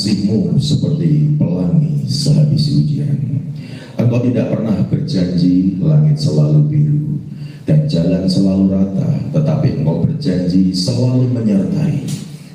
kasih-Mu seperti pelangi sehabis hujan. Engkau tidak pernah berjanji langit selalu biru dan jalan selalu rata, tetapi Engkau berjanji selalu menyertai,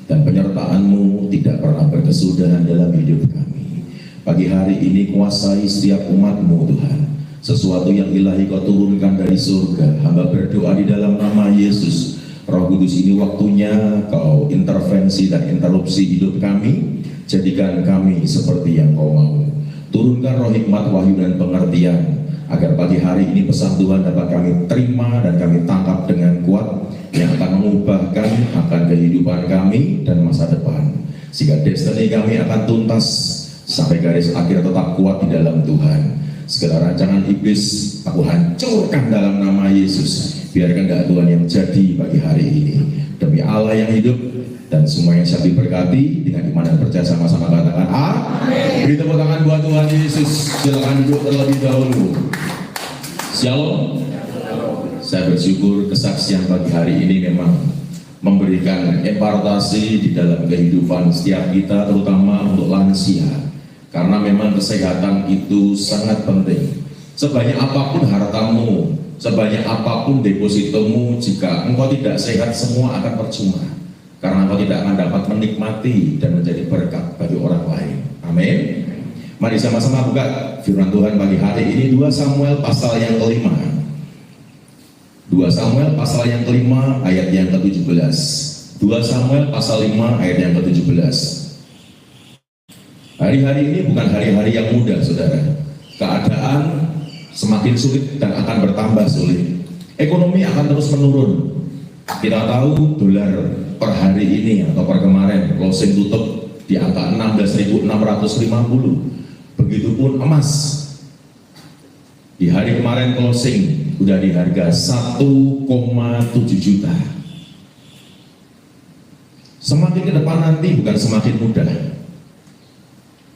dan penyertaan-Mu tidak pernah berkesudahan dalam hidup kami. Pagi hari ini kuasai setiap umat-Mu Tuhan. Sesuatu yang ilahi Kau turunkan dari surga. Hamba berdoa di dalam nama Yesus. Roh Kudus, ini waktunya Kau intervensi dan interupsi hidup kami. Jadikan kami seperti yang Kau mau. Turunkan roh hikmat, wahyu dan pengertian, agar pagi hari ini pesan Tuhan dapat kami terima dan kami tangkap dengan kuat, yang akan mengubahkan akan kehidupan kami dan masa depan, sehingga destiny kami akan tuntas sampai garis akhir tetap kuat di dalam Tuhan. Segala rancangan iblis aku hancurkan dalam nama Yesus. Biarkan kehendak Tuhan yang jadi pagi hari ini, demi Allah yang hidup, dan semua yang siap diberkati dengan iman dan percaya sama-sama katakan amin. Beri tepuk tangan buat Tuhan Yesus. Silakan duduk terlebih dahulu. Shalom. Saya bersyukur kesaksian pagi hari ini memang memberikan impartasi di dalam kehidupan setiap kita, terutama untuk lansia. Karena memang kesehatan itu sangat penting. Sebanyak apapun hartamu, sebanyak apapun depositomu, jika engkau tidak sehat, semua akan percuma. Karena engkau tidak akan dapat menikmati dan menjadi berkat bagi orang lain. Amin. Mari sama-sama buka firman Tuhan pagi hari ini, 2 Samuel pasal yang kelima. 2 Samuel pasal yang kelima ayat yang ke-17. 2 Samuel pasal 5 ayat yang ke-17. Hari-hari ini bukan hari-hari yang mudah, saudara. Keadaan semakin sulit dan akan bertambah sulit. Ekonomi akan terus menurun. Kita tahu dolar per hari ini atau per kemarin closing tutup di angka 16.650. Begitupun emas. Di hari kemarin closing sudah di harga 1,7 juta. Semakin ke depan nanti bukan semakin mudah.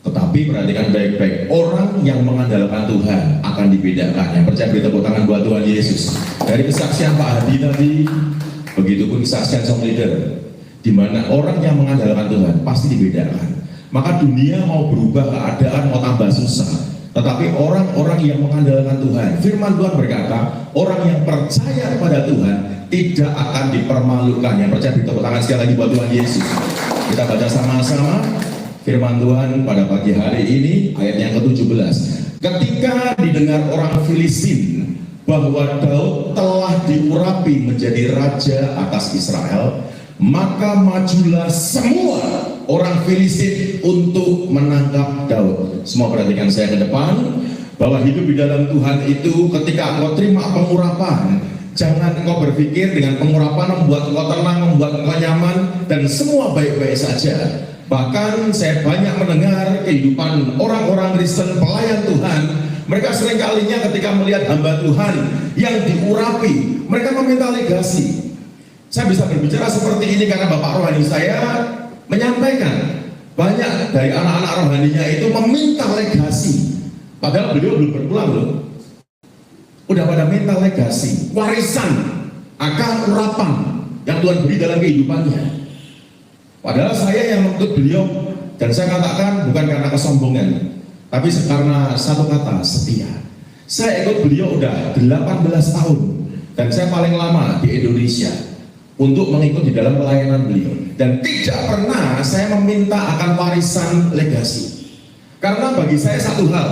Tetapi perhatikan baik-baik, orang yang mengandalkan Tuhan akan dibedakan. Yang percaya beri tepuk tangan buat Tuhan Yesus. Dari kesaksian Pak Hadi tadi, begitupun kesaksian song leader, di mana orang yang mengandalkan Tuhan pasti dibedakan. Maka dunia mau berubah, keadaan mau tambah susah, tetapi orang-orang yang mengandalkan Tuhan, firman Tuhan berkata, orang yang percaya kepada Tuhan tidak akan dipermalukan. Yang percaya beri tepuk tangan sekali lagi buat Tuhan Yesus. Kita baca sama-sama firman Tuhan pada pagi hari ini, ayat yang ke-17. Ketika didengar orang Filistin bahwa Daud telah diurapi menjadi raja atas Israel, maka majulah semua orang Filistin untuk menangkap Daud. Semua perhatikan saya ke depan, bahwa hidup di dalam Tuhan itu ketika engkau terima pengurapan, jangan engkau berpikir dengan pengurapan membuat engkau tenang, membuat engkau nyaman, dan semua baik-baik saja. Bahkan saya banyak mendengar kehidupan orang-orang Kristen pelayan Tuhan. Mereka sering kalinya ketika melihat hamba Tuhan yang diurapi, mereka meminta legasi. Saya bisa berbicara seperti ini karena Bapak rohani saya menyampaikan banyak dari anak-anak rohaninya itu meminta legasi. Padahal beliau belum berpulang loh. Udah pada minta legasi, warisan akan urapan yang Tuhan beri dalam kehidupannya. Padahal saya yang menuntut beliau, dan saya katakan bukan karena kesombongan, tapi karena satu kata, setia. Saya ikut beliau udah 18 tahun, dan saya paling lama di Indonesia untuk mengikuti dalam pelayanan beliau. Dan tidak pernah saya meminta akan warisan legasi. Karena bagi saya satu hal,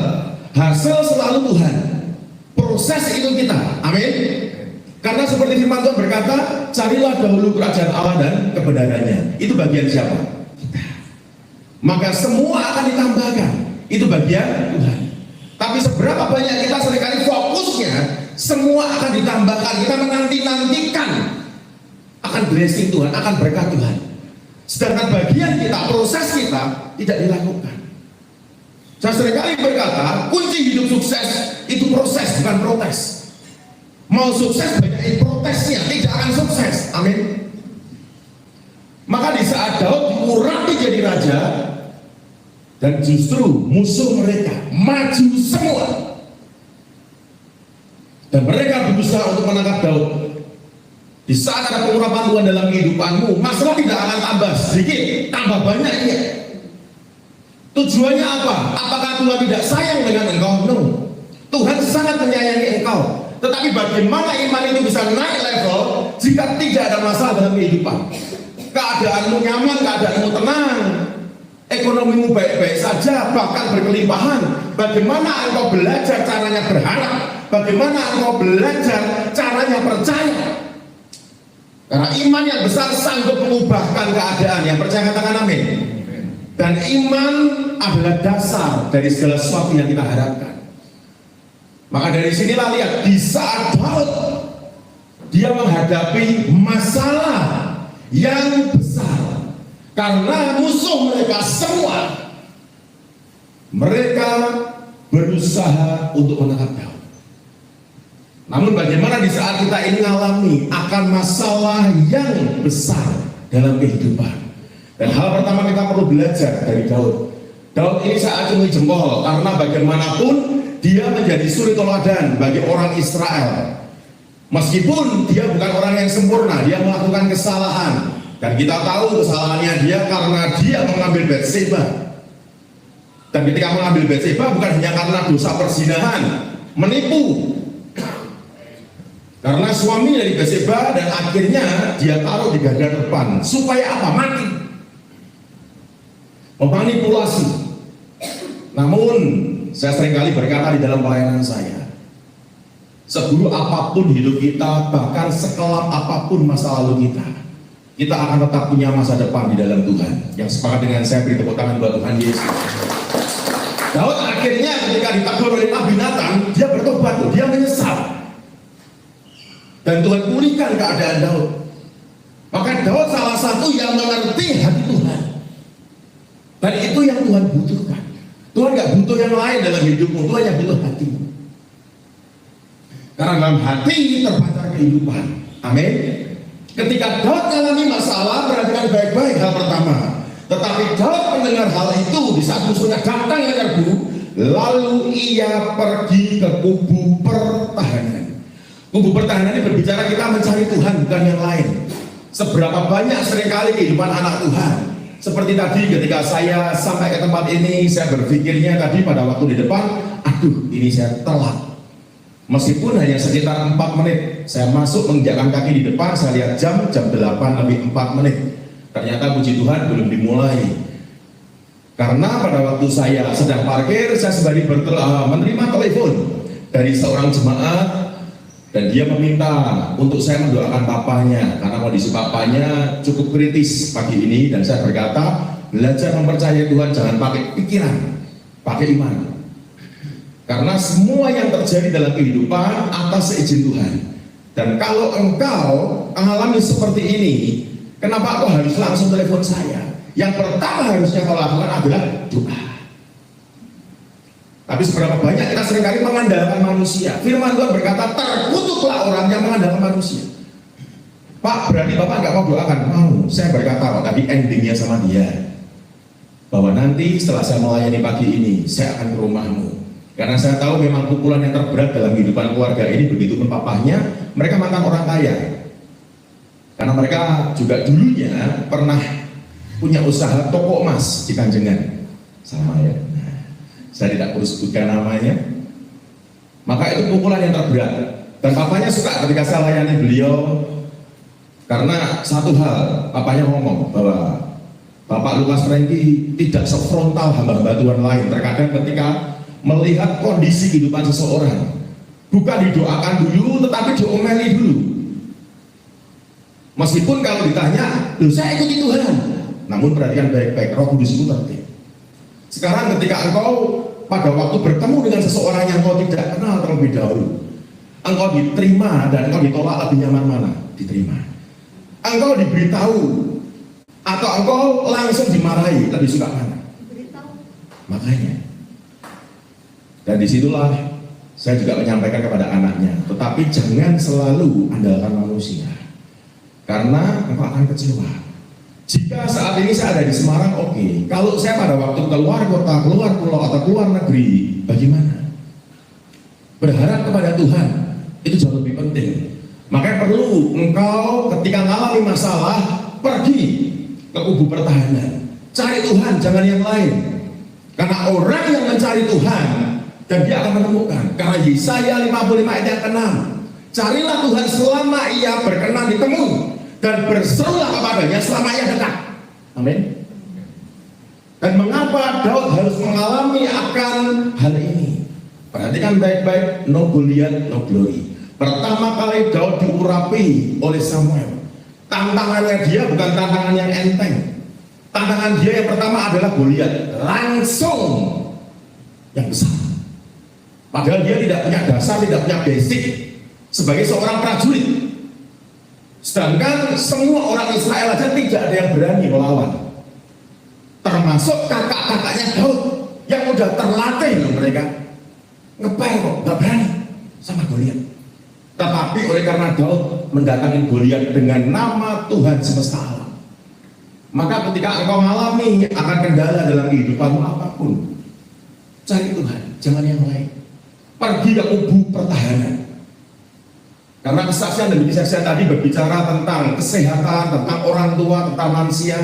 hasil selalu Tuhan, proses itu kita. Amin. Karena seperti firman Tuhan berkata, carilah dahulu kerajaan Allah dan kebenarannya. Itu bagian siapa? Kita. Maka semua akan ditambahkan. Itu bagian Tuhan. Tapi seberapa banyak kita seringkali fokusnya, semua akan ditambahkan. Kita menanti-nantikan akan blessing Tuhan, akan berkat Tuhan. Sedangkan bagian kita, proses kita tidak dilakukan. Saya seringkali berkata, kunci hidup sukses itu proses, bukan protes. Mau sukses banyak protesnya, tidak akan sukses. Amin. Maka di saat Daud diurapi jadi raja, dan justru musuh mereka maju semua, dan mereka berusaha untuk menangkap Daud. Di saat ada pengurapan Tuhan dalam kehidupanmu, masalah tidak akan tambah sedikit, tambah banyak. Iya. Tujuannya apa? Apakah Tuhan tidak sayang dengan engkau? No. Tuhan sangat menyayangi engkau. Tetapi bagaimana iman itu bisa naik level jika tidak ada masalah dalam kehidupan? Keadaanmu nyaman, keadaanmu tenang, ekonomimu baik-baik saja, bahkan berkelimpahan. Bagaimana engkau belajar caranya berharap? Bagaimana engkau belajar caranya percaya? Karena iman yang besar sanggup mengubahkan keadaan. Yang percaya katakan amin. Dan iman adalah dasar dari segala sesuatu yang kita harapkan. Maka dari sinilah lihat, di saat Daud dia menghadapi masalah yang besar karena musuh mereka semua, mereka berusaha untuk menangkap Daud. Namun bagaimana di saat kita ini mengalami akan masalah yang besar dalam kehidupan? Dan hal pertama kita perlu belajar dari Daud. Daud ini saya acungi jempol karena bagaimanapun dia menjadi suri teladan bagi orang Israel. Meskipun dia bukan orang yang sempurna, dia melakukan kesalahan. Dan kita tahu kesalahannya dia karena dia mengambil Batseba. Dan ketika mengambil Batseba bukan hanya karena dosa perzinahan, menipu. Karena suami dari Batseba dan akhirnya dia taruh di garda depan supaya apa? Mati. Memanipulasi. Namun saya seringkali berkata di dalam pelayanan saya, seburuk apapun hidup kita, bahkan sekelam apapun masa lalu kita akan tetap punya masa depan di dalam Tuhan. Yang sepakat dengan saya, beri tepuk tangan buat Tuhan Yesus. Daud akhirnya ketika ditegur oleh Nabi Nathan, dia bertobat, dia menyesal. Dan Tuhan pulihkan keadaan Daud. Maka Daud salah satu yang mengerti hati Tuhan. Dan itu yang Tuhan butuhkan. Tuhan gak butuh yang lain dalam hidupmu, Tuhan yang butuh hatimu. Karena dalam hati terpancar kehidupan. Amin. Ketika Daud mengalami masalah, perhatikan baik-baik hal pertama. Tetapi Daud mendengar hal itu di saat musuhnya datang menyerbu, lalu ia pergi ke kubu pertahanan. Kubu pertahanan ini berbicara kita mencari Tuhan, bukan yang lain. Seberapa banyak seringkali kehidupan anak Tuhan. Seperti tadi ketika saya sampai ke tempat ini, saya berpikirnya tadi pada waktu di depan, aduh ini saya telat. Meskipun hanya sekitar 4 menit, saya masuk menginjakkan kaki di depan, saya lihat jam 8 lebih 4 menit. Ternyata puji Tuhan belum dimulai. Karena pada waktu saya sedang parkir, saya sembari menerima telepon dari seorang jemaat. Dan dia meminta untuk saya mendoakan papanya karena kondisi papanya cukup kritis pagi ini. Dan saya berkata, belajar mempercayai Tuhan, jangan pakai pikiran, pakai iman. Karena semua yang terjadi dalam kehidupan atas seizin Tuhan. Dan kalau engkau mengalami seperti ini, kenapa kau harus langsung telepon saya? Yang pertama harusnya kau lakukan adalah doa. Tapi seberapa banyak kita seringkali mengandalkan manusia. Firman Tuhan berkata, terkutuklah orang yang mengandalkan manusia. Pak, berarti Bapak nggak mau doakan? Mau. Saya berkata, Pak, tadi endingnya sama dia, bahwa nanti setelah saya melayani pagi ini, saya akan ke rumahmu. Karena saya tahu memang pukulan yang terberat dalam kehidupan keluarga ini, begitu pun papahnya, mereka mantan orang kaya. Karena mereka juga dulunya pernah punya usaha toko emas di Kanjengan. Sama ya. Saya tidak perlu sebutkan namanya. Maka itu pukulan yang terberat. Dan papanya suka ketika saya layani beliau. Karena satu hal, papanya ngomong bahwa Bapak Lukas Franky tidak sefrontal hamba-hamba Tuhan lain. Terkadang ketika melihat kondisi kehidupan seseorang, bukan didoakan dulu, tetapi diomeli dulu. Meskipun kalau ditanya, loh saya ikuti Tuhan. Namun perhatikan baik-baik, Roh Kudus itu tertib. Sekarang ketika engkau pada waktu bertemu dengan seseorang yang engkau tidak kenal terlebih dahulu, engkau diterima dan engkau ditolak, lebih nyaman mana? Diterima. Engkau diberitahu atau engkau langsung dimarahi, lebih suka mana? Diberitahu. Makanya. Dan disitulah saya juga menyampaikan kepada anaknya, tetapi jangan selalu andalkan manusia, karena engkau akan kecewa. Jika saat ini saya ada di Semarang, oke. Kalau saya pada waktu keluar kota, keluar pulau, atau keluar negeri, bagaimana? Berharap kepada Tuhan, itu jauh lebih penting. Makanya perlu engkau ketika mengalami masalah, pergi ke kubu pertahanan. Cari Tuhan, jangan yang lain. Karena orang yang mencari Tuhan dan dia akan menemukan. Karena Yesaya 55 ayat yang ke-6, carilah Tuhan selama ia berkenan ditemui, dan berserulah kepadanya selama ia dekat. Amin. Dan mengapa Daud harus mengalami akan hal ini? Perhatikan baik-baik, no Goliath, no glory. Pertama kali Daud diurapi oleh Samuel. Tantangannya dia bukan tantangan yang enteng. Tantangan dia yang pertama adalah Goliath, langsung yang besar. Padahal dia tidak punya dasar, tidak punya basic sebagai seorang prajurit. Sedangkan semua orang Israel aja tidak ada yang berani melawan. Termasuk kakak-kakaknya Daud yang udah terlatih loh mereka. Ngepel kok, gak berani sama Goliath. Tetapi oleh karena Daud mendatangi Goliath dengan nama Tuhan semesta alam, maka ketika engkau mengalami akan kendala dalam kehidupanmu apapun, cari Tuhan, jangan yang lain. Pergi ke kubu pertahanan. Karena kesaksian dan kesaksian tadi berbicara tentang kesehatan, tentang orang tua, tentang lansia.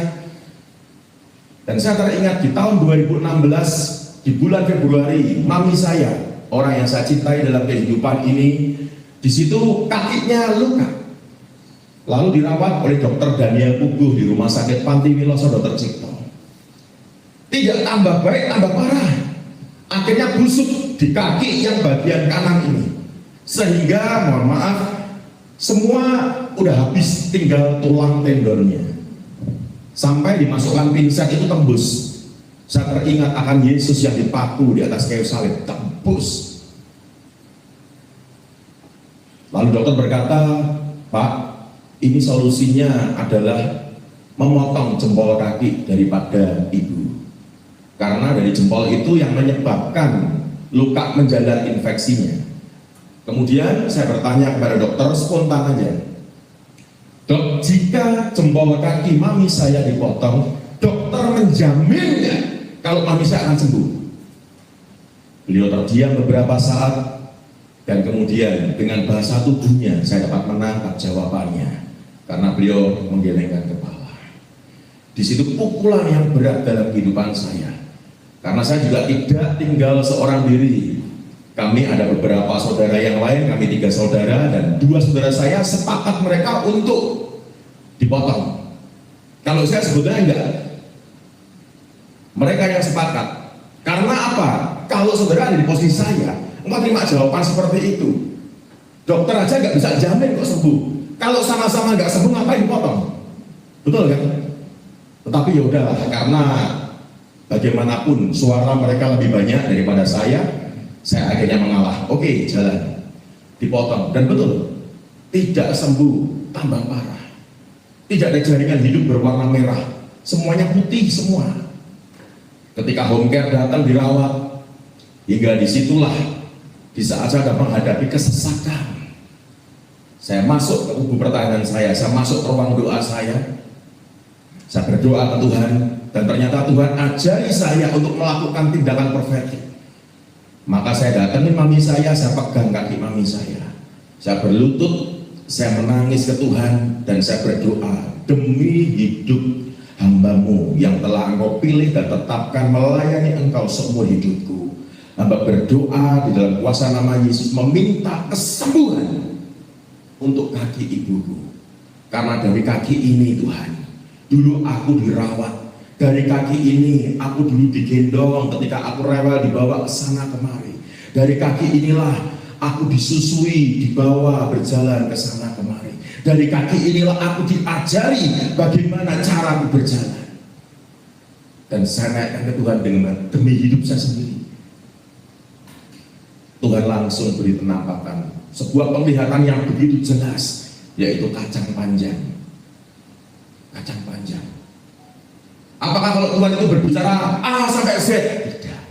Dan saya teringat di tahun 2016 di bulan Februari, mami saya, orang yang saya cintai dalam kehidupan ini, di situ kakinya luka. Lalu dirawat oleh dokter Daniel Puguh di Rumah Sakit Panti Wiloso Dr. Cipto. Tidak tambah baik, tambah parah. Akhirnya busuk di kaki yang bagian kanan ini. Sehingga, mohon maaf, semua udah habis, tinggal tulang tendonnya. Sampai dimasukkan pinset itu tembus. Saya teringat akan Yesus yang dipaku di atas kayu salib, tembus. Lalu dokter berkata, Pak, ini solusinya adalah memotong jempol kaki daripada ibu. Karena dari jempol itu yang menyebabkan luka menjalar infeksinya. Kemudian saya bertanya kepada dokter spontan aja, Dok, jika jempol kaki mami saya dipotong, dokter menjaminnya kalau mami saya akan sembuh. Beliau terdiam beberapa saat, dan kemudian dengan bahasa tubuhnya saya dapat menangkap jawabannya. Karena beliau menggelengkan kepala. Di situ pukulan yang berat dalam kehidupan saya. Karena saya juga tidak tinggal seorang diri. Kami ada beberapa saudara yang lain, kami 3 saudara, dan 2 saudara saya sepakat mereka untuk dipotong. Kalau saya sebetulnya enggak. Mereka yang sepakat. Karena apa? Kalau saudara ada di posisi saya, enggak terima jawaban seperti itu. Dokter aja nggak bisa jamin kok sembuh. Kalau sama-sama nggak sembuh, ngapain dipotong? Betul kan? Tetapi ya udahlah, karena bagaimanapun suara mereka lebih banyak daripada saya akhirnya mengalah. Oke, jalan, dipotong, dan betul, tidak sembuh, tambah parah. Tidak ada jaringan hidup berwarna merah, semuanya putih semua. Ketika home care datang dirawat, hingga disitulah di saat saya menghadapi kesesakan. Saya masuk ke kubu pertahanan saya masuk ke ruang doa saya berdoa ke Tuhan, dan ternyata Tuhan ajari saya untuk melakukan tindakan profetik. Maka saya datangin mami saya pegang kaki mami saya berlutut, saya menangis ke Tuhan, dan saya berdoa, demi hidup hambamu yang telah engkau pilih dan tetapkan melayani engkau seumur hidupku, hamba berdoa di dalam kuasa nama Yesus meminta kesembuhan untuk kaki ibuku. Karena dari kaki ini Tuhan, dulu aku dirawat, dari kaki ini aku dulu digendong ketika aku rewel dibawa ke sana kemari, dari kaki inilah aku disusui, dibawa berjalan ke sana kemari, dari kaki inilah aku diajari bagaimana cara aku berjalan. Dan saya naikkan ke Tuhan dengan demi hidup saya sendiri. Tuhan langsung beri penampakan, sebuah penglihatan yang begitu jelas, yaitu kacang panjang. Kacang panjang. Apakah kalau Tuhan itu berbicara A sampai Z? Tidak.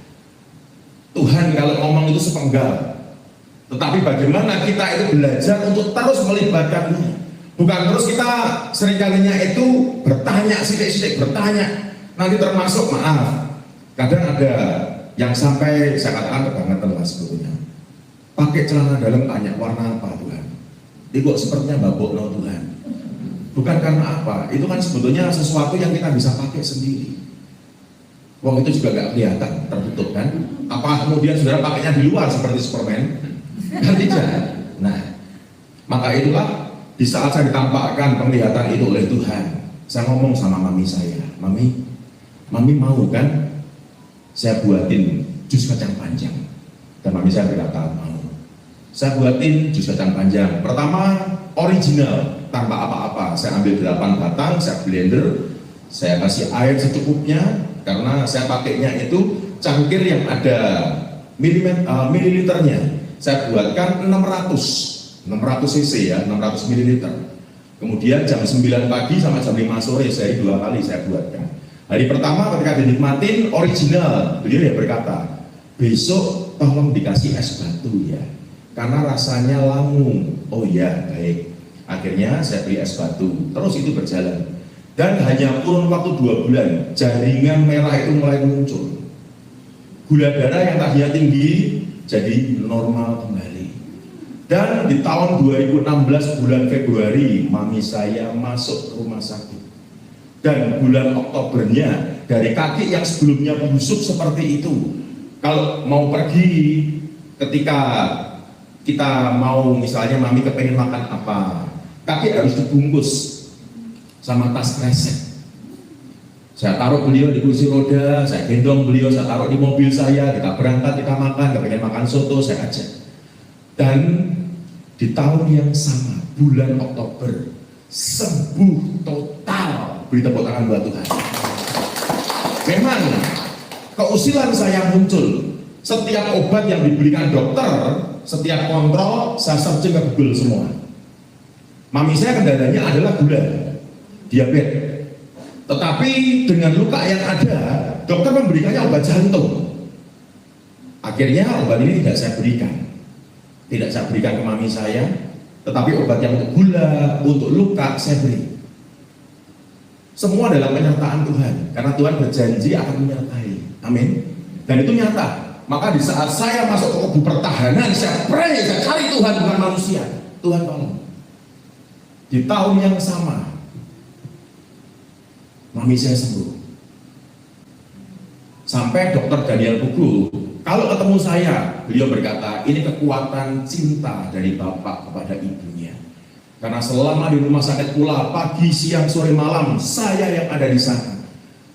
Tuhan kalau ngomong itu sepenggal. Tetapi bagaimana kita itu belajar untuk terus melibatkannya. Bukan terus kita seringkalinya itu bertanya, sidik-sidik bertanya. Nanti termasuk, maaf, kadang ada yang sampai saya katakan kebangetan lah sebetulnya. Pakai celana dalam tanya warna apa Tuhan? Ini kok sepertinya babok no Tuhan. Bukan karena apa, itu kan sebetulnya sesuatu yang kita bisa pakai sendiri. Wong itu juga nggak kelihatan, tertutup kan? Apa kemudian saudara pakainya di luar seperti Superman? Kan tidak. Nah, maka itulah di saat saya ditampakkan penglihatan itu oleh Tuhan, saya ngomong sama mami saya, mami mau kan saya buatin jus kacang panjang? Dan mami saya berkata mau. Saya buatin jus kacang panjang. Pertama original, tanpa apa-apa. Saya ambil 8 batang, saya blender, saya kasih air secukupnya, karena saya pakainya itu cangkir yang ada mililiternya. Saya buatkan 600 cc ya, 600 mililiter. Kemudian jam 9 pagi sama jam 5 sore, sehari 2 kali saya buatkan. Hari pertama ketika dinikmatin original, beliau ya berkata, besok tolong dikasih es batu ya, karena rasanya langung. Oh ya, baik. Akhirnya saya beli es batu, terus itu berjalan. Dan hanya kurun waktu 2 bulan, jaringan merah itu mulai muncul. Gula darah yang tadinya tinggi, jadi normal kembali. Dan di tahun 2016 bulan Februari, mami saya masuk rumah sakit. Dan bulan Oktobernya, dari kaki yang sebelumnya busuk seperti itu, kalau mau pergi, ketika kita mau misalnya mami kepengen makan apa, kaki harus dibungkus sama tas kresek. Saya taruh beliau di kursi roda, saya gendong beliau, saya taruh di mobil saya, kita berangkat, kita makan, kepengen makan soto, saya ajak. Dan di tahun yang sama, bulan Oktober, sembuh total. Beri tepuk tangan buat Tuhan. Memang keusilan saya muncul. Setiap obat yang diberikan dokter, setiap kontrol, saya searching ke Google semua. Mami saya kendalanya adalah gula, diabetes. Tetapi dengan luka yang ada, dokter memberikannya obat jantung. Akhirnya obat ini tidak saya berikan. Tidak saya berikan ke mami saya, tetapi obat yang untuk gula, untuk luka, saya beri. Semua dalam penyertaan Tuhan, karena Tuhan berjanji akan menyertai. Amin. Dan itu nyata. Maka di saat saya masuk ke kubu pertahanan, saya pray, saya cari Tuhan, bukan manusia. Tuhan tolong. Di tahun yang sama, mami saya sembuh. Sampai dokter Daniel Pugu, kalau ketemu saya, beliau berkata, ini kekuatan cinta dari bapak kepada ibunya. Karena selama di rumah sakit pula, pagi, siang, sore, malam, saya yang ada di sana.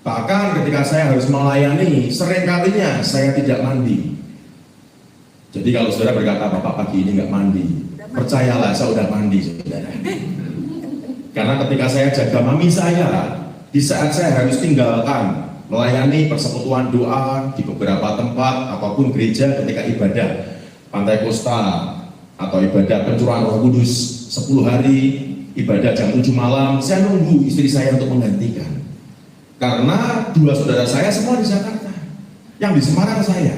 Bahkan ketika saya harus melayani, seringkalinya saya tidak mandi. Jadi kalau saudara berkata, bapak pagi ini nggak mandi, percayalah, saya udah mandi, saudara. Karena ketika saya jaga mami saya, di saat saya harus tinggalkan melayani persekutuan doa di beberapa tempat apapun gereja ketika ibadah Pantai Kosta atau ibadah pencurahan Roh Kudus 10 hari, ibadah jam 7 malam, saya nunggu istri saya untuk menggantikan. Karena 2 saudara saya semua di Jakarta, yang di Semarang saya.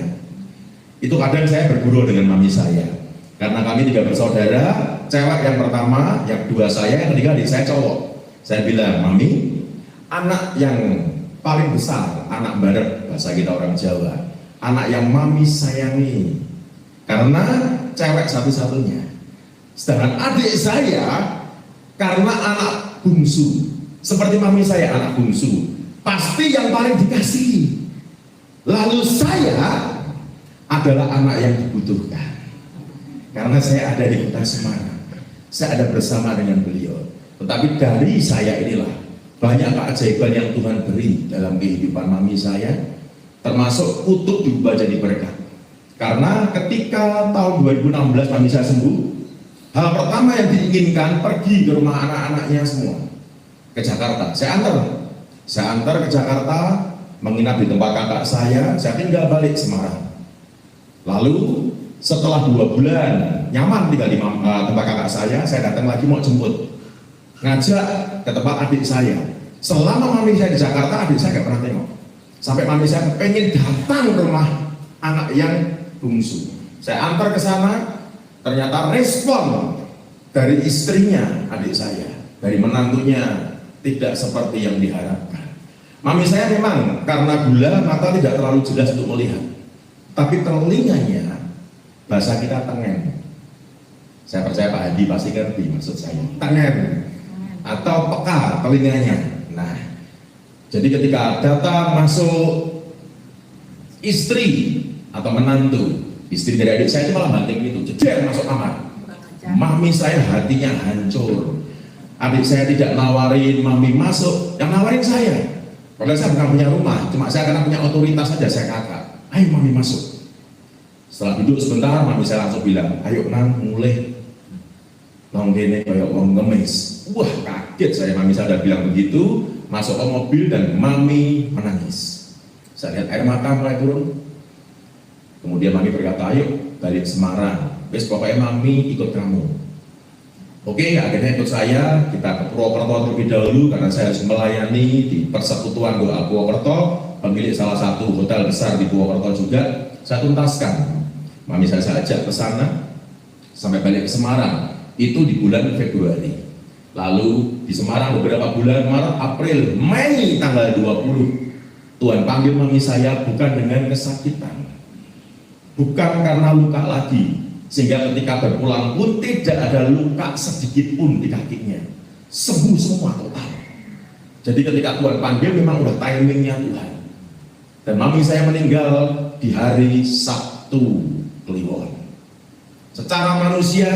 Itu kadang saya berguru dengan mami saya. Karena kami 3 bersaudara, cewek yang pertama, yang 2 saya, yang ketiga adik saya cowok. Saya bilang, mami, anak yang paling besar, anak bareng, bahasa kita orang Jawa, anak yang mami sayangi, karena cewek satu-satunya. Sedangkan adik saya, karena anak bungsu, seperti mami saya anak bungsu, pasti yang paling dikasihi. Lalu saya adalah anak yang dibutuhkan, karena saya ada di kota Semarang, saya ada bersama dengan beliau. Tetapi dari saya inilah banyak keajaiban yang Tuhan beri dalam kehidupan mami saya, termasuk untuk diubah jadi berkat. Karena ketika tahun 2016 mami saya sembuh, hal pertama yang diinginkan pergi ke rumah anak-anaknya semua ke Jakarta. Saya antar ke Jakarta, menginap di tempat kakak saya tinggal balik Semarang. Lalu setelah 2 bulan nyaman tinggal di tempat kakak saya datang lagi mau jemput, ngajak ke tempat adik saya. Selama mami saya di Jakarta, adik saya gak pernah tengok. Sampai mami saya pengen datang ke rumah anak yang bungsu. Saya antar ke sana, ternyata respon dari istrinya adik saya, dari menantunya, tidak seperti yang diharapkan. Mami saya memang karena gula mata tidak terlalu jelas untuk melihat, tapi telinganya, bahasa kita tengen. Saya percaya Pak Hadi pasti ngerti maksud saya. Tengen atau peka telinganya. Nah, jadi ketika datang masuk istri atau menantu, istri dari adik saya itu malah banting itu, jejer masuk kamar. Mami saya hatinya hancur. Adik saya tidak nawarin mami masuk, yang nawarin saya. Padahal saya bukan punya rumah, cuma saya karena punya otoritas saja saya kakak. Ayo mami masuk. Setelah duduk sebentar, mami saya langsung bilang, ayo nang mulai. Nong gini kayak orang ngemis. Wah kaget saya, mami saya udah bilang begitu. Masuk ke mobil dan mami menangis. Saya lihat air mata mulai turun. Kemudian mami berkata, ayo balik Semarang. Wes pokoknya mami ikut kamu. Oke, akhirnya ikut saya. Kita ke Purwokerto terlebih dahulu karena saya harus melayani di Persekutuan Doa Purwokerto, pemilik salah satu hotel besar di Purwokerto juga. Saya tuntaskan. Mami saya ajak ke sana sampai balik ke Semarang. Itu di bulan Februari. Lalu di Semarang beberapa bulan Maret, April, Mei tanggal 20. Tuhan panggil mami saya bukan dengan kesakitan, bukan karena luka lagi, sehingga ketika berpulang pun tidak ada luka sedikit pun di kakinya, sembuh semua total. Jadi ketika Tuhan panggil memang udah timingnya Tuhan. Dan mami saya meninggal di hari Sabtu Kliwon. Secara manusia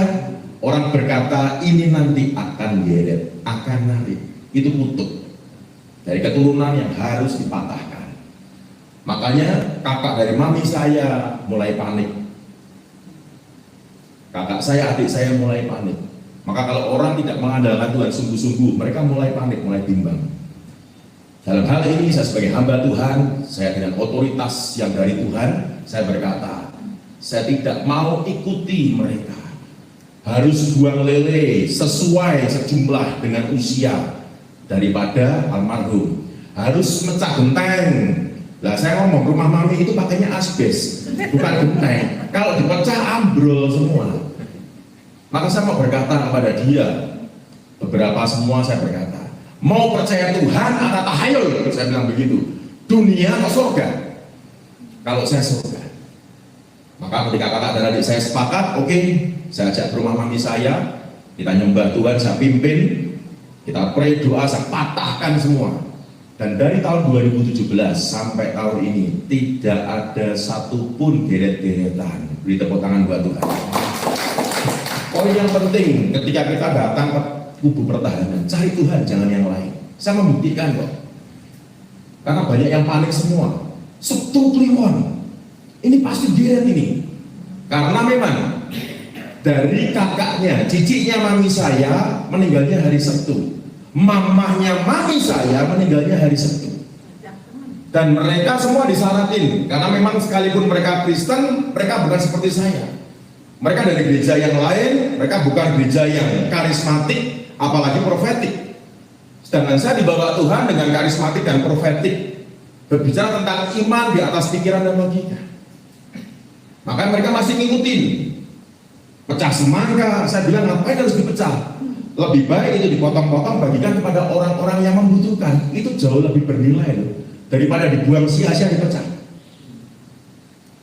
orang berkata ini nanti akan geret, akan narik, itu kutub dari keturunan yang harus dipatahkan. Makanya kakak dari mami saya mulai panik. Kakak saya, adik saya mulai panik. Maka kalau orang tidak mengandalkan Tuhan sungguh-sungguh, mereka mulai panik, mulai bimbang. Dalam hal ini saya sebagai hamba Tuhan, saya dengan otoritas yang dari Tuhan, saya berkata, saya tidak mau ikuti mereka. Harus buang lele sesuai sejumlah dengan usia daripada almarhum. Harus mecah genteng. Lah saya ngomong rumah mami itu pakainya asbes, bukan genteng. Kalau dipecah ambrol semua. Maka saya mau berkata kepada dia, beberapa semua saya berkata, mau percaya Tuhan atau tahayul? Saya bilang begitu. Dunia atau surga? Kalau saya surga. Maka ketika kakak dan adik saya sepakat, oke, saya ajak ke rumah mami saya, kita nyembah Tuhan, saya pimpin, kita pray, doa, saya patahkan semua. Dan dari tahun 2017 sampai tahun ini tidak ada satupun geret-geretan. Beri tepuk tangan buat Tuhan. Poin yang penting ketika kita datang ke kubu pertahanan, cari Tuhan, jangan yang lain. Saya membuktikan kok. Karena banyak yang panik semua. Sabtu Kliwon, ini pasti geret ini. Karena memang dari kakaknya, ciciknya mami saya meninggalnya hari Sabtu. Mamahnya mami saya meninggalnya hari Sabtu. Dan mereka semua disyaratin karena memang sekalipun mereka Kristen, mereka bukan seperti saya. Mereka dari gereja yang lain, mereka bukan gereja yang karismatik, apalagi profetik. Sedangkan saya dibawa Tuhan dengan karismatik dan profetik, berbicara tentang iman di atas pikiran dan logika. Maka mereka masih ngikutin. Pecah semangka, saya bilang ngapain harus dipecah? Lebih baik itu dipotong-potong, bagikan kepada orang-orang yang membutuhkan. Itu jauh lebih bernilai loh, daripada dibuang sia-sia dipecah.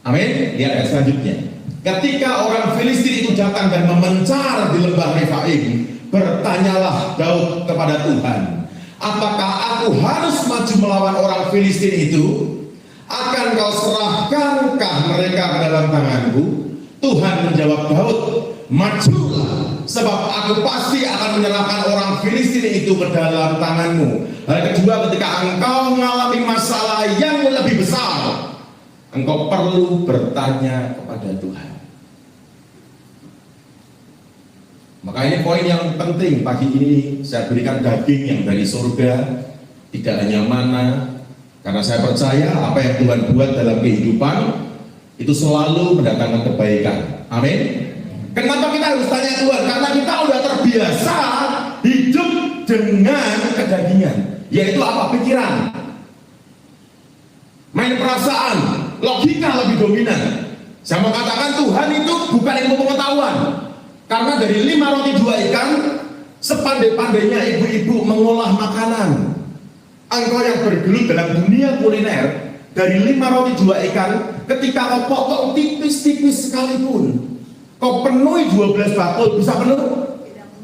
Amin. Lihat ayat selanjutnya. Ketika orang Filistin itu datang dan memencar di lembah Refaim, bertanyalah Daud kepada Tuhan, apakah aku harus maju melawan orang Filistin itu? Akan kau serahkankah mereka ke dalam tanganku? Tuhan menjawab Daud, majulah, sebab aku pasti akan menyerahkan orang Filistin itu ke dalam tanganmu. Hal kedua, ketika engkau mengalami masalah yang lebih besar, engkau perlu bertanya kepada Tuhan. Maka ini poin yang penting pagi ini saya berikan daging yang dari surga, tidak hanya mana, karena saya percaya apa yang Tuhan buat dalam kehidupan itu selalu mendatangkan kebaikan. Amin. Kenapa kita harus tanya Tuhan? Karena kita udah terbiasa hidup dengan kedagingan, yaitu apa? Pikiran, main perasaan, logika lebih dominan. Saya mau katakan Tuhan itu bukan ilmu pengetahuan. Karena dari 5 roti 2 ikan, sepandai-pandainya ibu-ibu mengolah makanan. Engkau yang bergelut dalam dunia kuliner, dari 5 roti 2 ikan, ketika kau potong tipis-tipis sekalipun, kau penuhi 12 bakul, bisa penuh?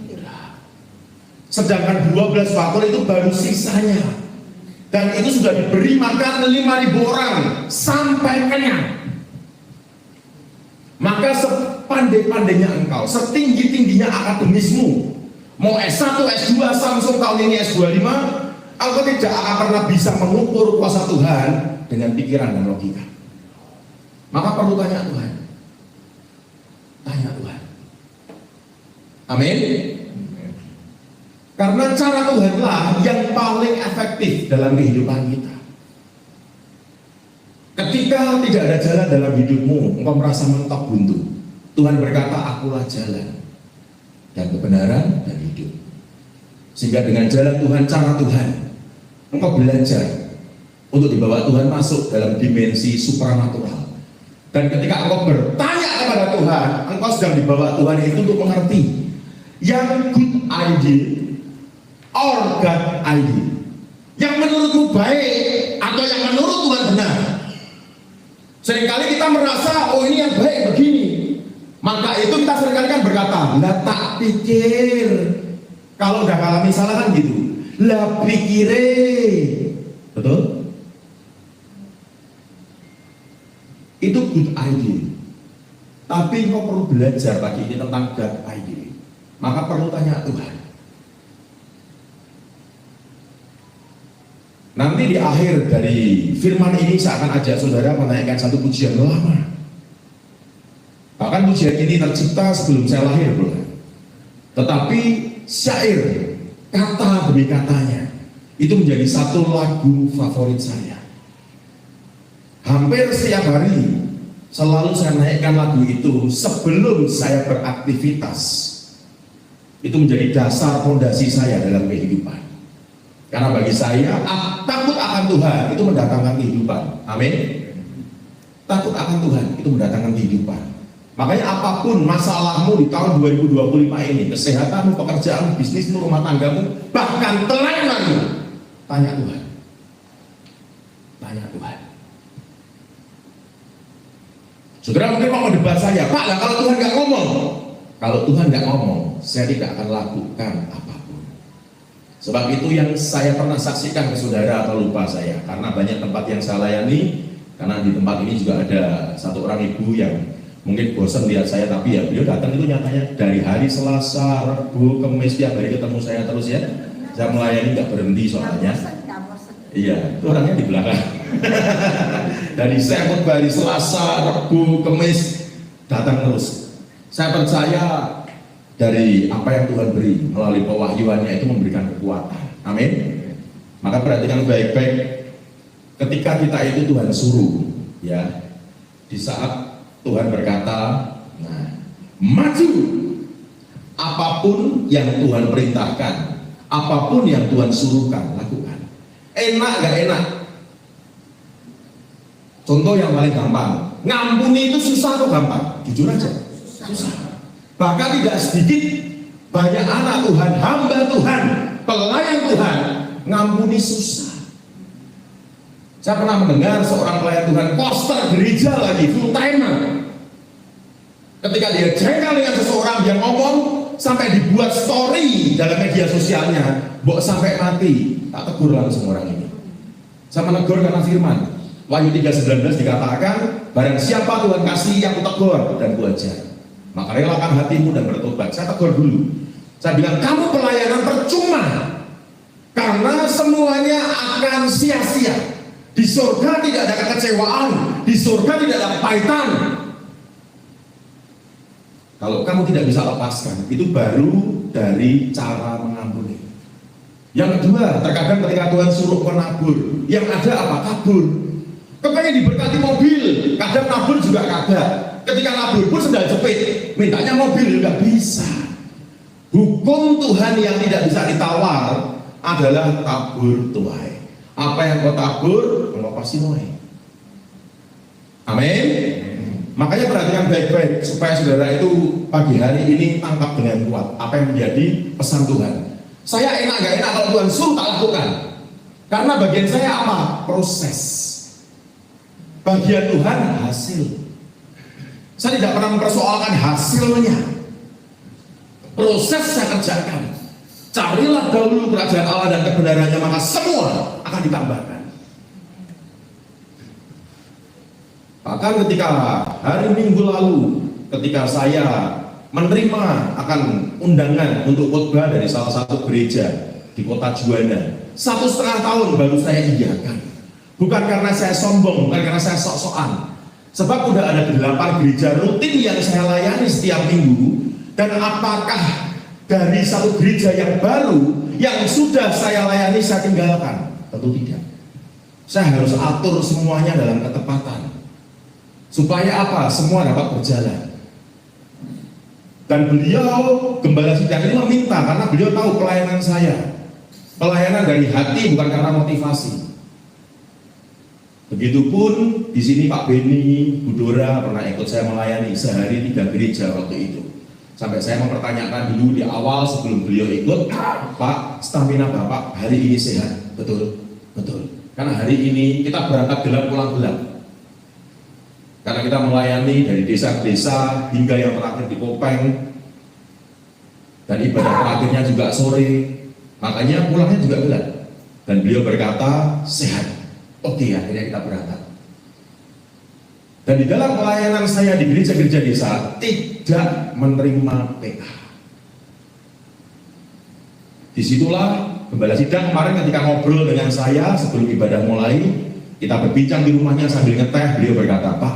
Tidak. Sedangkan 12 bakul itu baru sisanya. Dan itu sudah diberi makan 5.000 orang sampai kenyang. Maka sepandai-pandainya engkau, setinggi-tingginya akademismu, mau S1, S2, Samsung tahun ini S25, engkau tidak akan pernah bisa mengukur kuasa Tuhan dengan pikiran dan logika. Maka perlu tanya Tuhan. Tanya Tuhan. Amin. Karena cara Tuhanlah yang paling efektif dalam kehidupan kita. Ketika tidak ada jalan dalam hidupmu, engkau merasa mentok buntu, Tuhan berkata, akulah jalan dan kebenaran dan hidup. Sehingga dengan jalan Tuhan, cara Tuhan, engkau belajar untuk dibawa Tuhan masuk dalam dimensi supranatural. Dan ketika engkau bertanya kepada Tuhan, engkau sedang dibawa Tuhan itu untuk mengerti yang good idea or God idea, yang menurutmu baik atau yang menurut Tuhan benar. Seringkali kita merasa, oh ini yang baik begini, maka itu kita seringkali kan berkata, lah tak pikir. Kalau udah mengalami salah kan gitu, lah pikire, betul? Itu good idea. Tapi kau perlu belajar pagi ini tentang God idea. Maka perlu tanya Tuhan. Nanti di akhir dari firman ini saya akan ajak saudara menanyakan satu pujian lama. Bahkan pujian ini tercipta sebelum saya lahir, bro. Tetapi syair, kata demi katanya, itu menjadi satu lagu favorit saya. Hampir setiap hari selalu saya naikkan lagu itu sebelum saya beraktivitas. Itu menjadi dasar fondasi saya dalam kehidupan. Karena bagi saya, takut akan Tuhan itu mendatangkan kehidupan. Amin. Takut akan Tuhan itu mendatangkan kehidupan. Makanya apapun masalahmu di tahun 2025 ini, kesehatanmu, pekerjaanmu, bisnismu, rumah tanggamu, bahkan telananmu, tanya Tuhan. Tanya Tuhan. Saudara mungkin mau debat saya, Pak, lah kalau Tuhan nggak ngomong. Kalau Tuhan nggak ngomong, saya tidak akan lakukan apapun. Sebab itu yang saya pernah saksikan ke saudara atau lupa saya, karena banyak tempat yang saya layani, karena di tempat ini juga ada satu orang ibu yang mungkin bosan lihat saya, tapi ya beliau datang itu nyatanya dari hari Selasa, Rabu, Kamis, tiap hari ketemu saya terus ya. Saya melayani nggak berhenti soalnya. Iya, itu orangnya di belakang. Dari saya khotbah hari Selasa, Rabu, Kamis datang terus. Saya percaya dari apa yang Tuhan beri melalui pewahyuannya itu memberikan kekuatan. Amin. Maka perhatikan baik-baik, ketika kita itu Tuhan suruh, ya, di saat Tuhan berkata, nah, maju, apapun yang Tuhan perintahkan, apapun yang Tuhan suruhkan, lakukan. Enak gak enak? Contoh yang paling gampang, ngampuni itu susah atau gampang? Jujur aja, susah. Bahkan tidak sedikit banyak anak Tuhan, hamba Tuhan, pelayan Tuhan, ngampuni susah. Saya pernah mendengar seorang pelayan Tuhan poster gereja lagi full timer. Ketika dia jengkel dengan seseorang, dia ngomong sampai dibuat story dalam media sosialnya, mbok sampai mati. Tak tegur langsung orang ini. Saya menegur karena firman Wahyu 3:19 dikatakan, barang siapa Tuhan kasih yang kutegur dan kuajar, maka relakan hatimu dan bertobat. Saya tegur dulu. Saya bilang, kamu pelayanan percuma, karena semuanya akan sia-sia. Di surga tidak ada kekecewaan, di surga tidak ada kepahitan. Kalau kamu tidak bisa lepaskan, itu baru dari cara mengampuni. Yang kedua, terkadang ketika Tuhan suruh menabur, yang ada apa? Kabur. Kepengen diberkati mobil, kadang nabur juga kagak. Ketika nabur pun sendal jepit, mintanya mobil nggak bisa. Hukum Tuhan yang tidak bisa ditawar adalah tabur tuai. Apa yang kau tabur, kau pasti nuai. Amin. Makanya perhatikan baik-baik supaya saudara itu pagi hari ini tangkap dengan kuat apa yang menjadi pesan Tuhan. Saya enak gak enak kalau Tuhan suruh tak lakukan. Karena bagian saya apa? Proses. Bagian Tuhan hasil. Saya tidak pernah mempersoalkan hasilnya. Proses saya kerjakan. Carilah dahulu kerajaan Allah dan kebenarannya, maka semua akan ditambahkan. Bahkan ketika hari Minggu lalu, ketika saya menerima akan undangan untuk khotbah dari salah satu gereja di kota Juanda, 1,5 tahun baru saya iyakan. Bukan karena saya sombong, bukan karena saya sok-sokan. Sebab udah ada 8 gereja rutin yang saya layani setiap minggu. Dan apakah dari satu gereja yang baru yang sudah saya layani saya tinggalkan? Tentu tidak. Saya harus atur semuanya dalam ketepatan. Supaya apa? Semua dapat berjalan. Dan beliau, Gembala Sidang ini meminta, karena beliau tahu pelayanan saya. Pelayanan dari hati, bukan karena motivasi. Begitupun di sini Pak Beni, Bu Dora pernah ikut saya melayani sehari 3 gereja waktu itu. Sampai saya mempertanyakan dulu di awal sebelum beliau ikut, Pak, stamina Bapak hari ini sehat? Betul, betul. Karena hari ini kita berangkat gelap pulang gelap. Karena kita melayani dari desa ke desa hingga yang terakhir di Kopeng, dan ibadah terakhirnya juga sore, makanya pulangnya juga gelap. Dan beliau berkata sehat. Oke, akhirnya kita berangkat. Dan di dalam pelayanan saya di gereja-gereja desa tidak menerima PA. Disitulah Gembala Sidang kemarin ketika ngobrol dengan saya sebelum ibadah mulai, kita berbincang di rumahnya sambil ngeteh, beliau berkata, Pak,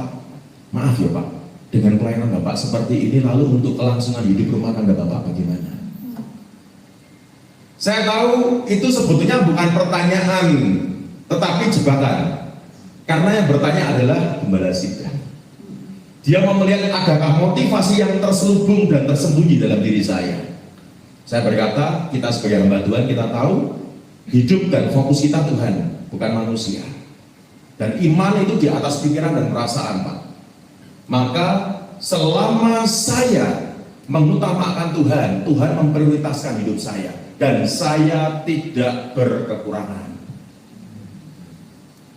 maaf ya Pak, dengan pelayanan Bapak seperti ini, lalu untuk kelangsungan hidup rumah tangga Bapak bagaimana? Saya tahu itu sebetulnya bukan pertanyaan, tetapi jebakan. Karena yang bertanya adalah Gembala Sidang. Dia mau melihat adakah motivasi yang terselubung dan tersembunyi dalam diri saya. Saya berkata, kita sebagai hamba Tuhan, kita tahu hidup dan fokus kita Tuhan, bukan manusia. Dan iman itu di atas pikiran dan perasaan, Pak. Maka selama saya mengutamakan Tuhan, Tuhan memprioritaskan hidup saya, dan saya tidak berkekurangan.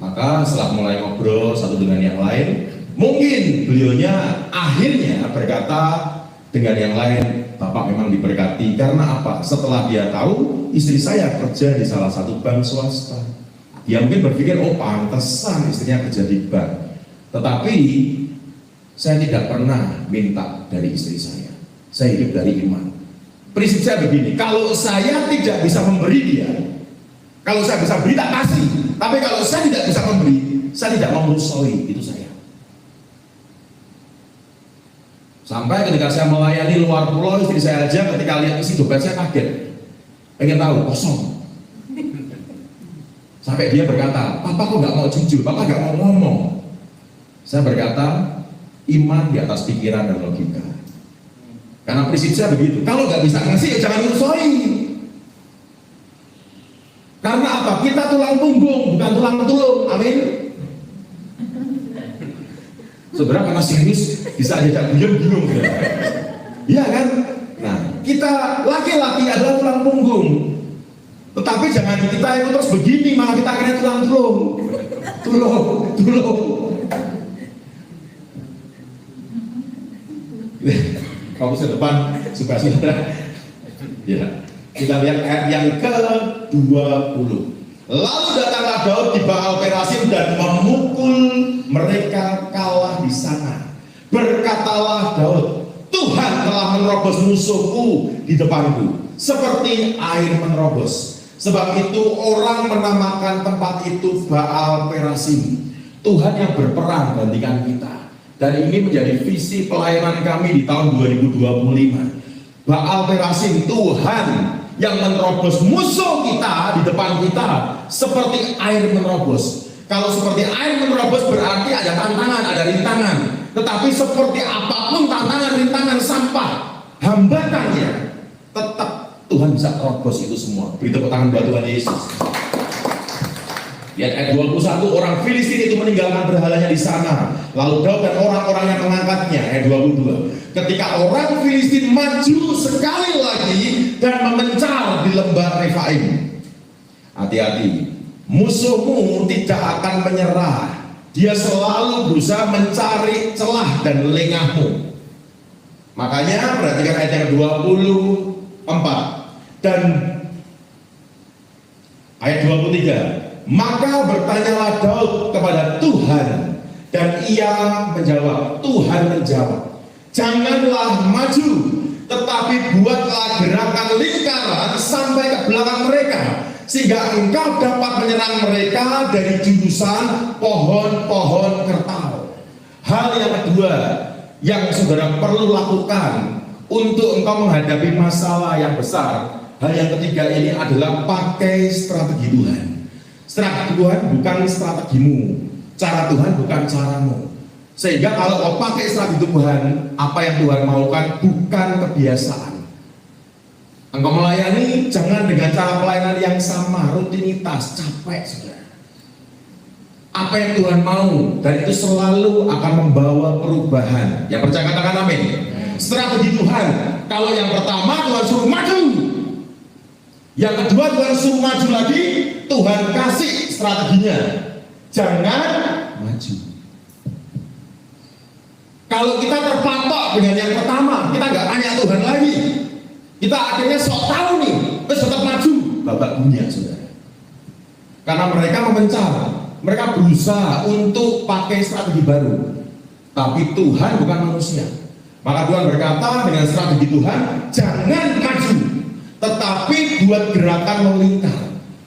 Maka setelah mulai ngobrol satu dengan yang lain, mungkin beliaunya akhirnya berkata dengan yang lain, Bapak memang diberkati. Karena apa? Setelah dia tahu istri saya kerja di salah satu bank swasta, dia mungkin berpikir, oh pantesan istrinya kerja di bank. Tetapi saya tidak pernah minta dari istri saya. Saya hidup dari iman. Prinsip saya begini, kalau saya tidak bisa memberi dia, kalau saya bisa beri tak kasih. Tapi kalau saya tidak bisa memberi, saya tidak mau merusoi, itu saya. Sampai ketika saya melayani luar pulau, istri saya aja ketika lihat isi dompet saya kaget, pengen tahu, kosong. Sampai dia berkata, Papa kok nggak mau jujur, Papa nggak mau ngomong. Saya berkata, iman di atas pikiran dan logika. Karena prinsip saya begitu, kalau nggak bisa ngasih, ya jangan merusoi. Karena apa? Kita tulang punggung, bukan tulang tulung. Amin. Saudara karena serius bisa aja bingung. Iya kan? Nah, kita laki-laki adalah tulang punggung. Tetapi jangan kita itu terus begini, malah kita akhirnya tulang tulung. Tulung. Fokus ke depan, suka-suka. Ya. Kita lihat ayat yang ke-20. Lalu datanglah Daud di Baal Perasim dan memukul mereka kalah di sana. Berkatalah Daud, Tuhan telah menerobos musuhku di depanku, seperti air menerobos. Sebab itu orang menamakan tempat itu Baal Perasim, Tuhan yang berperang gantikan kita. Dan ini menjadi visi pelayanan kami di tahun 2025. Baal Perasim, Tuhan yang menerobos musuh kita di depan kita seperti air menerobos. Kalau seperti air menerobos berarti ada tantangan, ada rintangan. Tetapi seperti apapun tantangan, rintangan, sampah, hambatannya, tetap Tuhan bisa terobos itu semua. Beri tepuk tangan buat Tuhan Yesus. Lihat ayat 21, orang Filistin itu meninggalkan berhalanya di sana. Lalu Daud dan orang-orang yang mengangkatnya, ayat 22. Ketika orang Filistin maju sekali lagi dan memencar di lembah Refaim. Hati-hati, musuhmu tidak akan menyerah. Dia selalu berusaha mencari celah dan lengahmu. Makanya perhatikan ayat yang 24. Dan ayat 23, maka bertanyalah Daud kepada Tuhan, dan ia menjawab, Tuhan menjawab, janganlah maju, tetapi buatlah gerakan lingkaran sampai ke belakang mereka, sehingga engkau dapat menyerang mereka dari jurusan pohon-pohon kertau. Hal yang kedua yang saudara perlu lakukan untuk engkau menghadapi masalah yang besar, hal yang ketiga ini adalah pakai strategi Tuhan. Strategi Tuhan bukan strategimu, cara Tuhan bukan caramu. Sehingga kalau kau pakai strategi Tuhan, apa yang Tuhan maukan bukan kebiasaan. Engkau melayani jangan dengan cara pelayanan yang sama, rutinitas, capek saudara. Apa yang Tuhan mau, dan itu selalu akan membawa perubahan. Yang percaya katakan amin. Strategi Tuhan, kalau yang pertama Tuhan suruh maju, yang kedua Tuhan suruh maju lagi, Tuhan kasih strateginya, jangan maju. Kalau kita terpatok dengan yang pertama, kita nggak tanya Tuhan lagi, kita akhirnya sok tahu nih, terus tetap maju, babak dunia saudara. Karena mereka memencar, mereka berusaha untuk pakai strategi baru, tapi Tuhan bukan manusia. Maka Tuhan berkata dengan strategi Tuhan, jangan maju, tetapi buat gerakan melingkar.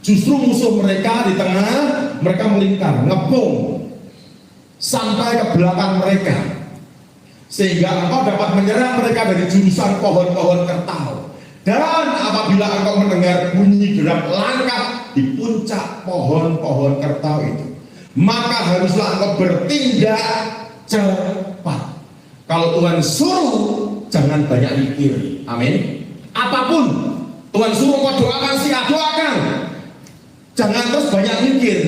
Justru musuh mereka di tengah, mereka melingkar, ngepung sampai ke belakang mereka, sehingga engkau dapat menyerang mereka dari jurusan pohon-pohon kertau. Dan apabila engkau mendengar bunyi gerak langkah di puncak pohon-pohon kertau itu, maka haruslah engkau bertindak cepat. Kalau Tuhan suruh, jangan banyak mikir. Amin. Apapun Tuhan suruh kau doakan, doakan. Jangan terus banyak mikir.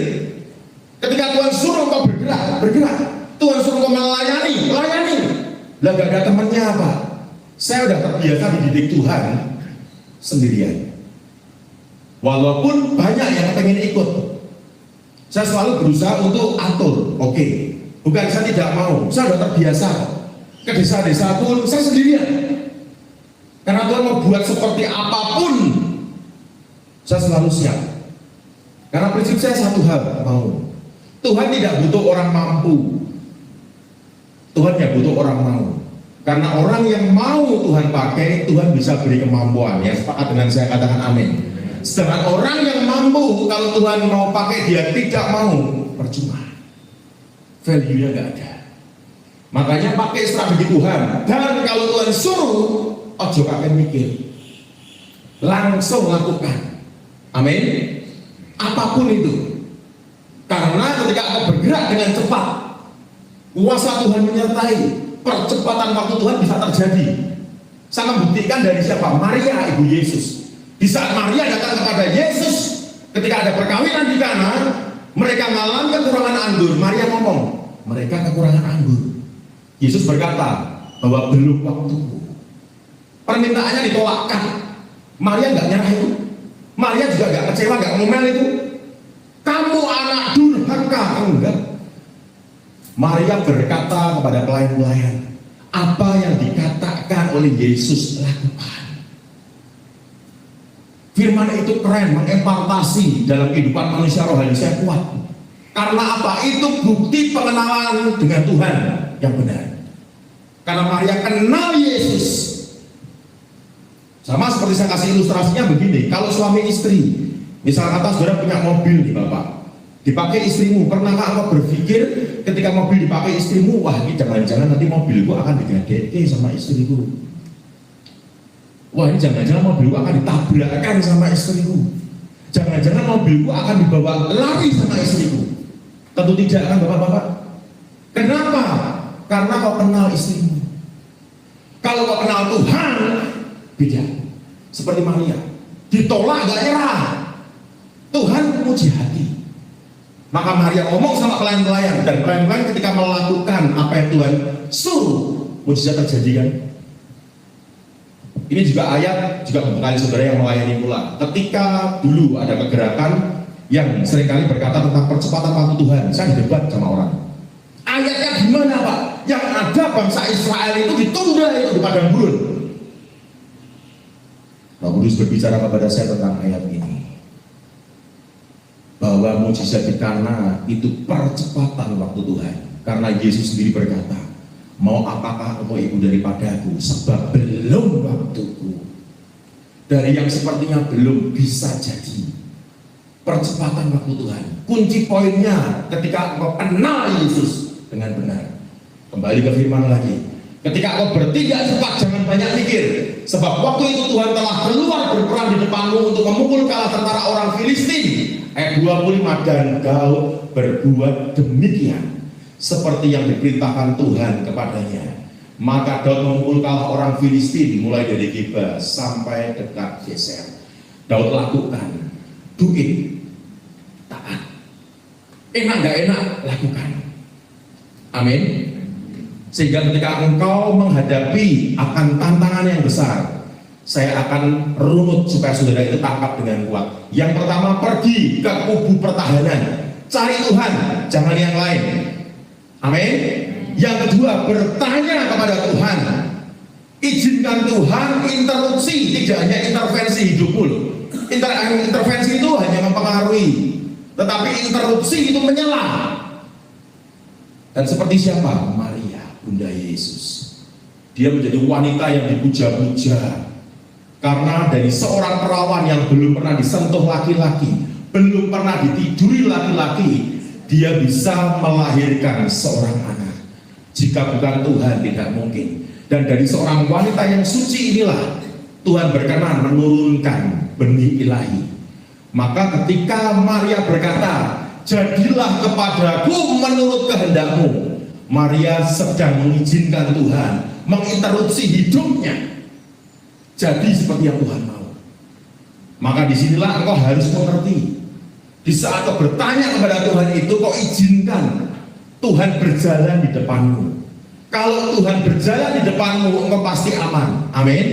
Ketika Tuhan suruh kau bergerak, bergerak. Tuhan suruh kau melayani, layani. Lah gak ada temannya apa? Saya udah terbiasa dididik Tuhan sendirian. Walaupun banyak yang pengen ikut, saya selalu berusaha untuk atur. Oke, bukan saya tidak mau, saya udah terbiasa. Ke desa-desa pun saya sendirian. Karena Tuhan mau buat seperti apapun, saya selalu siap. Karena prinsip saya satu hal, mau. Tuhan tidak butuh orang mampu, Tuhan yang butuh orang mau. Karena orang yang mau Tuhan pakai, Tuhan bisa beri kemampuan. Yang sepakat dengan saya katakan amin. Sedangkan orang yang mampu, kalau Tuhan mau pakai dia tidak mau, percuma, value-nya nggak ada. Makanya pakai strategi Tuhan. Dan kalau Tuhan suruh, ojo kakek mikir, langsung lakukan. Amin. Apapun itu. Karena ketika aku bergerak dengan cepat, kuasa Tuhan menyertai, percepatan waktu Tuhan bisa terjadi. Saya membuktikan dari siapa? Maria, ibu Yesus. Di saat Maria datang kepada Yesus, ketika ada perkawinan di Kana, mereka mengalami kekurangan anggur. Maria ngomong, mereka kekurangan anggur. Yesus berkata bahwa belum waktuku. Permintaannya ditolakkan. Maria nggak nyerah itu. Maria juga nggak kecewa, nggak ngomel itu. Kamu anak durhaka, enggak. Maria berkata kepada pelayan-pelayan, apa yang dikatakan oleh Yesus lakukan. Firman itu keren, mengempartasi dalam kehidupan manusia rohani saya kuat. Karena apa? Itu bukti pengenalan dengan Tuhan yang benar. Karena Maria kenal Yesus. Sama seperti saya kasih ilustrasinya begini, kalau suami istri, misal kata saudara punya mobil nih bapak, dipakai istrimu, pernahkah engkau berpikir ketika mobil dipakai istrimu, wah ini jangan-jangan nanti mobilku akan digadeke sama istriku, wah ini jangan-jangan mobilku akan ditabrakkan sama istriku, jangan-jangan mobilku akan dibawa lari sama istriku. Tentu tidak kan bapak-bapak. Kenapa? Karena kau kenal istrimu. Kalau kau kenal Tuhan, beda. Seperti Maria, ditolak gak nyerah. Tuhan menguji hati. Maka Maria ngomong sama pelayan-pelayan, dan pelayan-pelayan ketika melakukan apa yang Tuhan suruh, mujizat terjadi kan. Ini juga ayat juga membekali saudara yang melayani pula. Ketika dulu ada kegerakan yang seringkali berkata tentang percepatan waktu Tuhan, saya debat sama orang. Ayatnya gimana Pak? Yang ada bangsa Israel itu ditunda itu di padang gurun. Roh Kudus berbicara kepada saya tentang ayat ini, bahwa mujizat di Kana itu percepatan waktu Tuhan. Karena Yesus sendiri berkata, mau apakah engkau ibu daripadaku, sebab belum waktuku. Dari yang sepertinya belum bisa jadi. Percepatan waktu Tuhan. Kunci poinnya ketika engkau kenal Yesus dengan benar. Kembali ke firman lagi, ketika engkau bertindak cepat, jangan banyak mikir, sebab waktu itu Tuhan telah keluar berperang di depanmu untuk memukul kalah tentara orang Filistin. Ayat 25, dan Daud berbuat demikian seperti yang diperintahkan Tuhan kepadanya. Maka Daud memukul kalah orang Filistin mulai dari Geba sampai dekat Geser. Daud lakukan, do it, taat. Enak gak enak, lakukan. Amin. Sehingga ketika engkau menghadapi akan tantangan yang besar, saya akan runut supaya saudara itu tangkap dengan kuat. Yang pertama, pergi ke kubu pertahanan, cari Tuhan, jangan yang lain. Amin. Yang kedua, bertanya kepada Tuhan, izinkan Tuhan interupsi, tidak hanya intervensi hidupmu. Intervensi itu hanya mempengaruhi, tetapi interupsi itu menyela. Dan seperti siapa? Maria, Bunda Yesus. Dia menjadi wanita yang dipuja-puja karena dari seorang perawan yang belum pernah disentuh laki-laki, belum pernah ditiduri laki-laki, dia bisa melahirkan seorang anak. Jika bukan Tuhan, tidak mungkin. Dan dari seorang wanita yang suci inilah Tuhan berkenan menurunkan benih ilahi. Maka ketika Maria berkata, jadilah kepadaku menurut kehendakmu, Maria sedang mengizinkan Tuhan menginterupsi hidupnya jadi seperti yang Tuhan mau. Maka disinilah engkau harus mengerti, di saat kau bertanya kepada Tuhan itu, kau izinkan Tuhan berjalan di depanmu. Kalau Tuhan berjalan di depanmu, engkau pasti aman. Amin.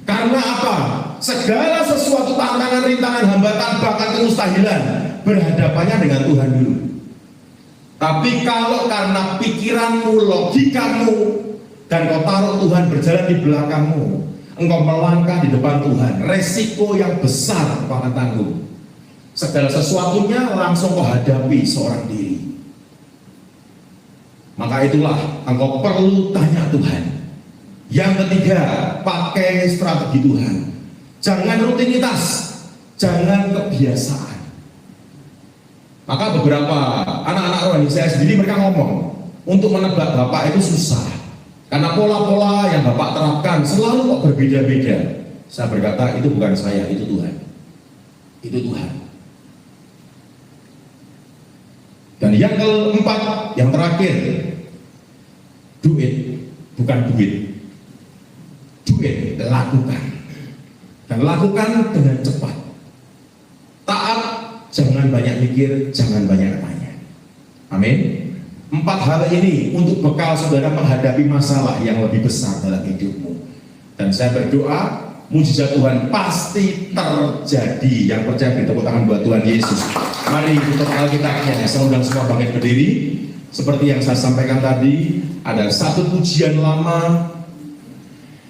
Karena apa? Segala sesuatu tantangan, rintangan, hambatan, bahkan kemustahilan berhadapannya dengan Tuhan dulu. Tapi kalau karena pikiranmu, logikamu, dan kau taruh Tuhan berjalan di belakangmu, engkau melangkah di depan Tuhan, resiko yang besar engkau akan tanggung. Segala sesuatunya langsung kau hadapi seorang diri. Maka itulah engkau perlu tanya Tuhan. Yang ketiga, pakai strategi Tuhan. Jangan rutinitas, jangan kebiasaan. Maka beberapa anak-anak rohani saya sendiri, mereka ngomong, untuk menebak Bapak itu susah, karena pola-pola yang Bapak terapkan selalu kok berbeda-beda. Saya berkata, itu bukan saya, itu Tuhan. Itu Tuhan. Dan yang keempat, yang terakhir, do it, bukan duit. Do it, lakukan. Dan lakukan dengan cepat. Taat, jangan banyak mikir, jangan banyak tanya. Amin. 4 hal ini untuk bekal saudara menghadapi masalah yang lebih besar dalam hidupmu. Dan saya berdoa, mujizat Tuhan pasti terjadi. Yang percaya beri tepuk tangan buat Tuhan Yesus. Mari tutup Alkitabnya. Saya undang semua bangkit berdiri. Seperti yang saya sampaikan tadi, ada satu pujian lama.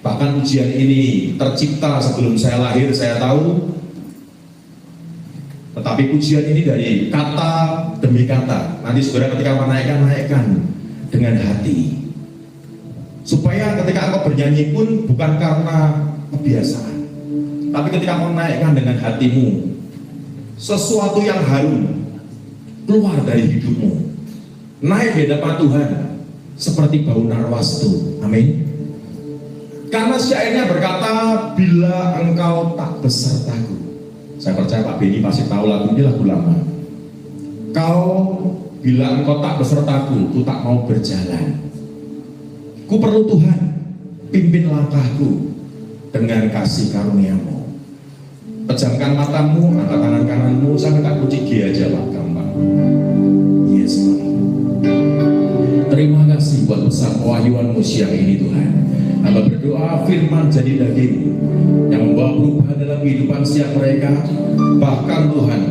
Bahkan pujian ini tercipta sebelum saya lahir, saya tahu. Tetapi pujian ini dari kata demi kata. Nanti saudara ketika menaikkan dengan hati. Supaya ketika engkau bernyanyi pun bukan karena kebiasaan, tapi ketika engkau menaikkan dengan hatimu, sesuatu yang harum keluar dari hidupmu, naik di hadapan Tuhan seperti bau narwastu. Amin. Karena syairnya berkata, bila engkau tak besertaku. Saya percaya Pak Beni pasti tahu lagu ini, lagu lama. Bila engkau tak besertaku, ku tak mau berjalan. Ku perlu Tuhan, pimpin langkahku dengan kasih karuniamu. Pejamkan matamu, angkat tangan kananmu, sampai tak kunci G aja lah, gampang. Yes, mari. Terima kasih buat besar pewahyuanmu siang ini Tuhan. Hamba berdoa firman jadi daging yang membawa perubahan dalam kehidupan setiap mereka. Bahkan Tuhan,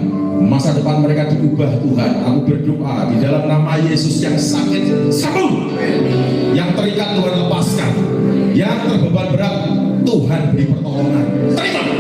masa depan mereka diubah Tuhan. Aku berdoa di dalam nama Yesus, yang sakit sembuh, yang terikat Tuhan lepaskan, yang terbeban berat Tuhan beri pertolongan. Terima.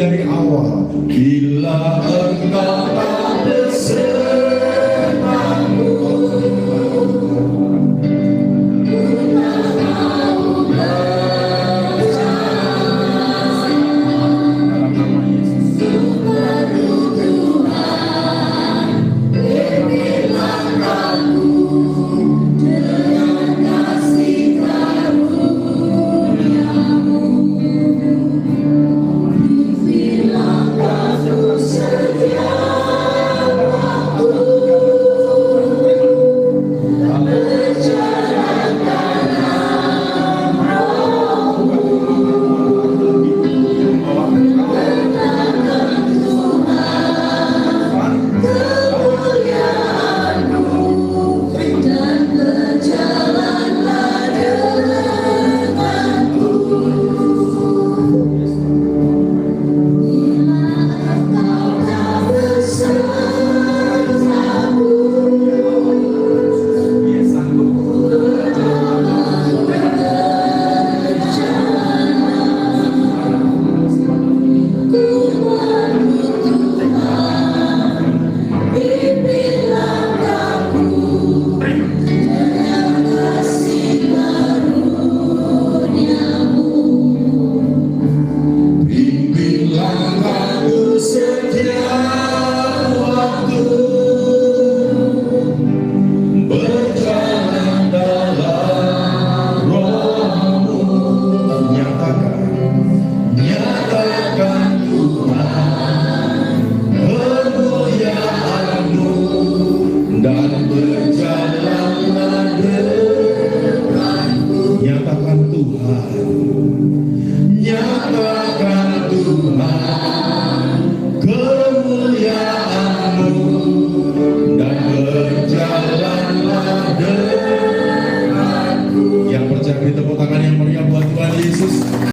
dari awal. Bila Engkau tak bersamaku, nyatakan Tuhan, nyatakan